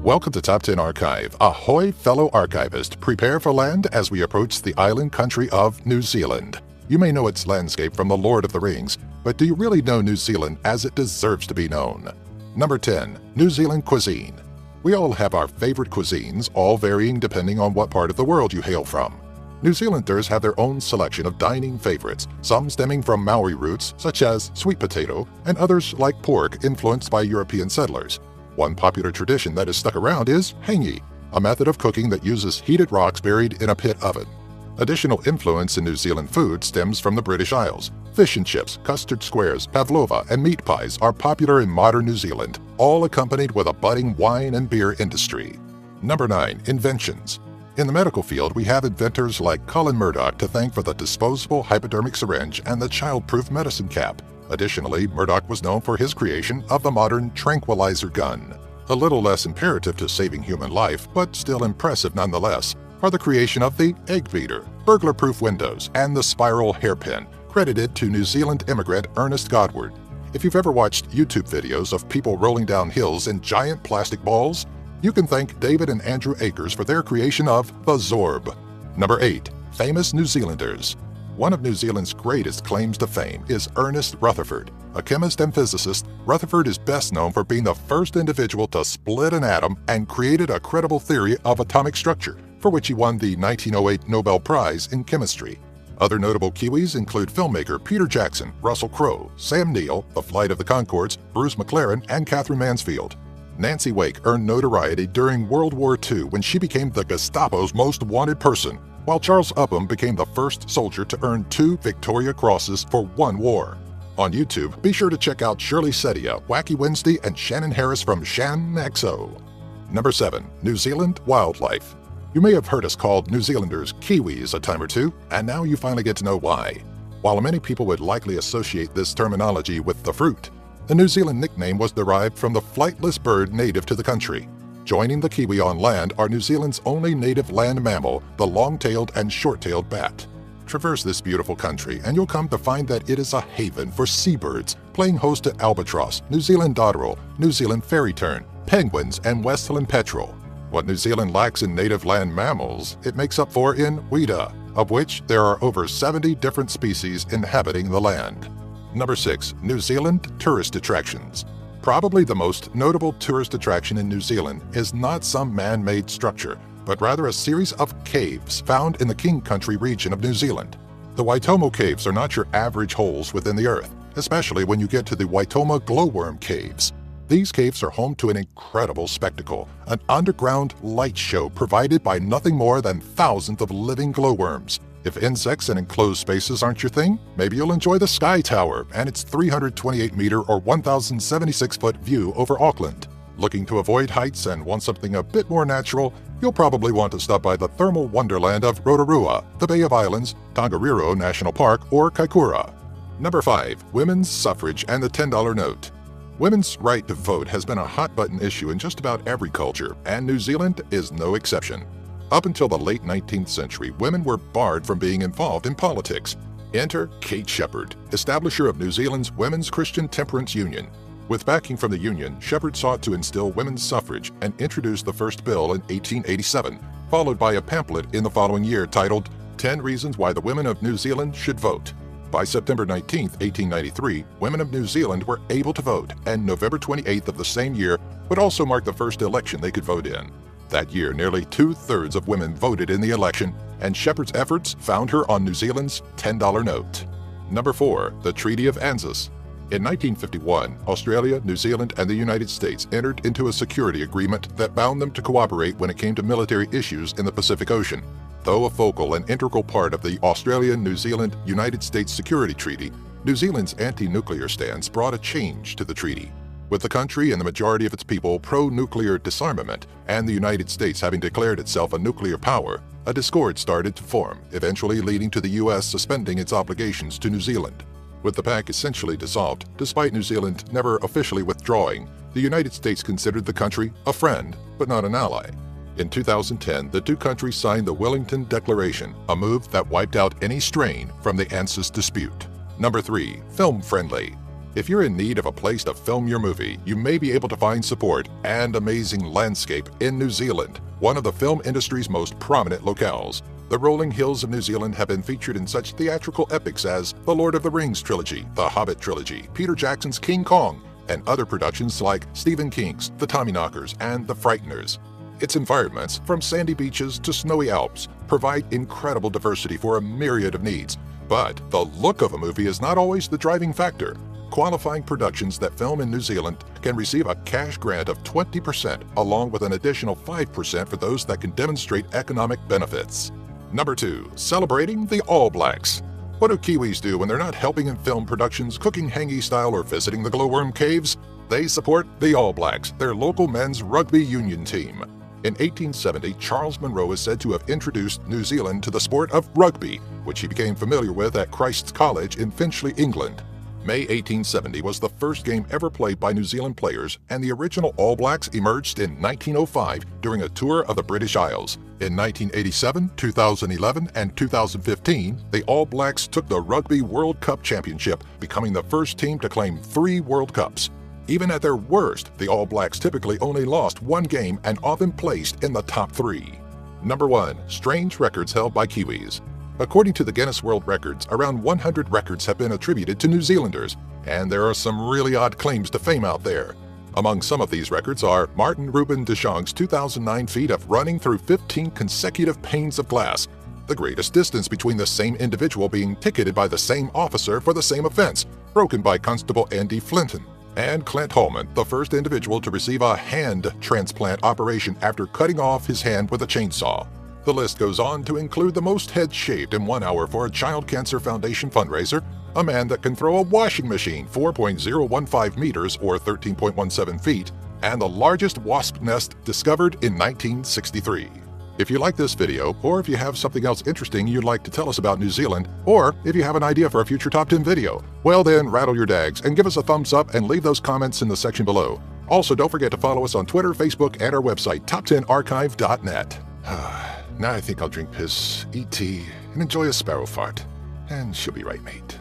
Welcome to Top 10 Archive. Ahoy, fellow archivist. Prepare for land as we approach the island country of New Zealand. You may know its landscape from The Lord of the Rings, but do you really know New Zealand as it deserves to be known? Number 10. New Zealand cuisine. We all have our favorite cuisines, all varying depending on what part of the world you hail from. New Zealanders have their own selection of dining favorites, some stemming from Maori roots, such as sweet potato, and others like pork influenced by European settlers. One popular tradition that has stuck around is hangi, a method of cooking that uses heated rocks buried in a pit oven. Additional influence in New Zealand food stems from the British Isles. Fish and chips, custard squares, pavlova, and meat pies are popular in modern New Zealand, all accompanied with a budding wine and beer industry. Number 9. Inventions. In the medical field, we have inventors like Colin Murdoch to thank for the disposable hypodermic syringe and the child-proof medicine cap. Additionally, Murdoch was known for his creation of the modern tranquilizer gun. A little less imperative to saving human life, but still impressive nonetheless, are the creation of the egg beater, burglar-proof windows, and the spiral hairpin, credited to New Zealand immigrant Ernest Godward. If you've ever watched YouTube videos of people rolling down hills in giant plastic balls, you can thank David and Andrew Akers for their creation of the Zorb. Number 8. Famous New Zealanders. One of New Zealand's greatest claims to fame is Ernest Rutherford. A chemist and physicist, Rutherford is best known for being the first individual to split an atom and created a credible theory of atomic structure, for which he won the 1908 Nobel Prize in Chemistry. Other notable Kiwis include filmmaker Peter Jackson, Russell Crowe, Sam Neill, The Flight of the Conchords, Bruce McLaren, and Catherine Mansfield. Nancy Wake earned notoriety during World War II when she became the Gestapo's most wanted person, while Charles Upham became the first soldier to earn 2 Victoria Crosses for one war. On YouTube, be sure to check out Shirley Setia, Wacky Wednesday, and Shannon Harris from ShanXO. Number 7. New Zealand Wildlife. You may have heard us called New Zealanders Kiwis a time or two, and now you finally get to know why. While many people would likely associate this terminology with the fruit, the New Zealand nickname was derived from the flightless bird native to the country. Joining the kiwi on land are New Zealand's only native land mammal, the long-tailed and short-tailed bat. Traverse this beautiful country and you'll come to find that it is a haven for seabirds, playing host to albatross, New Zealand dotterel, New Zealand fairy tern, penguins, and Westland petrel. What New Zealand lacks in native land mammals, it makes up for in weta, of which there are over 70 different species inhabiting the land. Number 6. New Zealand Tourist Attractions. Probably the most notable tourist attraction in New Zealand is not some man-made structure, but rather a series of caves found in the King Country region of New Zealand. The Waitomo Caves are not your average holes within the earth, especially when you get to the Waitomo Glowworm Caves. These caves are home to an incredible spectacle, an underground light show provided by nothing more than thousands of living glowworms. If insects and enclosed spaces aren't your thing, maybe you'll enjoy the Sky Tower and its 328-meter or 1,076-foot view over Auckland. Looking to avoid heights and want something a bit more natural, you'll probably want to stop by the thermal wonderland of Rotorua, the Bay of Islands, Tongariro National Park, or Kaikoura. Number 5. Women's suffrage and the $10 note. Women's right to vote has been a hot-button issue in just about every culture, and New Zealand is no exception. Up until the late 19th century, women were barred from being involved in politics. Enter Kate Shepherd, establisher of New Zealand's Women's Christian Temperance Union. With backing from the union, Shepherd sought to instill women's suffrage and introduced the first bill in 1887, followed by a pamphlet in the following year titled 10 Reasons Why the Women of New Zealand Should Vote. By September 19, 1893, women of New Zealand were able to vote, and November 28th of the same year would also mark the first election they could vote in. That year, nearly 2/3 of women voted in the election, and Shepherd's efforts found her on New Zealand's $10 note. Number 4. The Treaty of Anzus. In 1951, Australia, New Zealand, and the United States entered into a security agreement that bound them to cooperate when it came to military issues in the Pacific Ocean. Though a focal and integral part of the Australia-New Zealand-United States Security Treaty, New Zealand's anti-nuclear stance brought a change to the treaty. With the country and the majority of its people pro-nuclear disarmament, and the United States having declared itself a nuclear power, a discord started to form, eventually leading to the U.S. suspending its obligations to New Zealand. With the pact essentially dissolved, despite New Zealand never officially withdrawing, the United States considered the country a friend, but not an ally. In 2010, the two countries signed the Wellington Declaration, a move that wiped out any strain from the ANZUS dispute. Number 3. Film-friendly. If you're in need of a place to film your movie, you may be able to find support and amazing landscape in New Zealand, one of the film industry's most prominent locales. The rolling hills of New Zealand have been featured in such theatrical epics as The Lord of the Rings trilogy, The Hobbit trilogy, Peter Jackson's King Kong, and other productions like Stephen King's The Tommyknockers and The Frighteners. Its environments, from sandy beaches to snowy Alps, provide incredible diversity for a myriad of needs. But the look of a movie is not always the driving factor. Qualifying productions that film in New Zealand can receive a cash grant of 20%, along with an additional 5% for those that can demonstrate economic benefits. Number 2. Celebrating the All Blacks. What do Kiwis do when they're not helping in film productions, cooking hangi style, or visiting the glowworm caves? They support the All Blacks, their local men's rugby union team. In 1870, Charles Munro is said to have introduced New Zealand to the sport of rugby, which he became familiar with at Christ's College in Finchley, England. May 1870 was the first game ever played by New Zealand players, and the original All Blacks emerged in 1905 during a tour of the British Isles. In 1987, 2011, and 2015, the All Blacks took the Rugby World Cup Championship, becoming the first team to claim 3 World Cups. Even at their worst, the All Blacks typically only lost 1 game and often placed in the top 3. Number 1. Strange records held by Kiwis. According to the Guinness World Records, around 100 records have been attributed to New Zealanders, and there are some really odd claims to fame out there. Among some of these records are Martin Ruben de Jong's 2009 feat of running through 15 consecutive panes of glass, the greatest distance between the same individual being ticketed by the same officer for the same offense, broken by Constable Andy Flinton, and Clint Holman, the first individual to receive a hand transplant operation after cutting off his hand with a chainsaw. The list goes on to include the most heads shaved in 1 hour for a Child Cancer Foundation fundraiser, a man that can throw a washing machine 4.015 meters or 13.17 feet, and the largest wasp nest discovered in 1963. If you like this video, or if you have something else interesting you'd like to tell us about New Zealand, or if you have an idea for a future Top 10 video, well then rattle your dags and give us a thumbs up and leave those comments in the section below. Also, don't forget to follow us on Twitter, Facebook, and our website, top10archive.net. Now I think I'll drink piss, eat tea, and enjoy a sparrow fart. And she'll be right, mate.